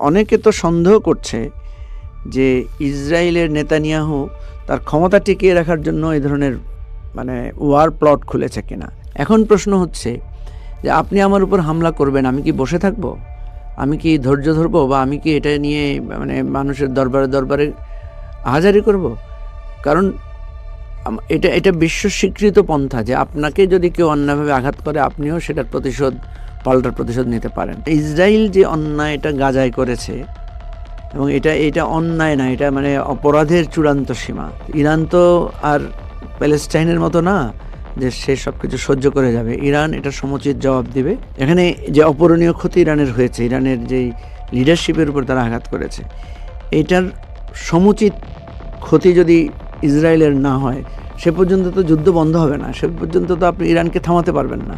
অনেকে তো সন্দেহ করছে যে ইসরায়েলের নেতানিয়াহু তার ক্ষমতা টিকিয়ে রাখার জন্য এই ধরনের ওয়ার প্লট খুলেছে কিনা। এখন প্রশ্ন হচ্ছে যে আপনি আমার উপর হামলা করবেন, আমি কি বসে থাকব? আমি কি ধৈর্য ধরবো, বা আমি কি এটা নিয়ে মানুষের দরবারে দরবারে আহাজারি করব? কারণ এটা বিশ্ব স্বীকৃত পন্থা যে আপনাকে যদি কেউ অন্যায়ভাবে আঘাত করে আপনিও সেটার পাল্টার প্রতিশোধ নিতে পারেন। ইসরায়েল যে অন্যায়টা গাজায় করেছে, এবং এটা অন্যায় না, এটা অপরাধের চূড়ান্ত সীমা। ইরান তো আর প্যালেস্টাইনের মতো না যে সে সব কিছু সহ্য করে যাবে। ইরান এটা সমুচিত জবাব দিবে। এখানে যে অপূরণীয় ক্ষতি ইরানের হয়েছে, ইরানের যেই লিডারশিপের উপর তারা আঘাত করেছে, এটার সমুচিত ক্ষতি যদি ইসরায়েলের না হয় সে পর্যন্ত তো যুদ্ধ বন্ধ হবে না, সে পর্যন্ত তো আপনি ইরানকে থামাতে পারবেন না।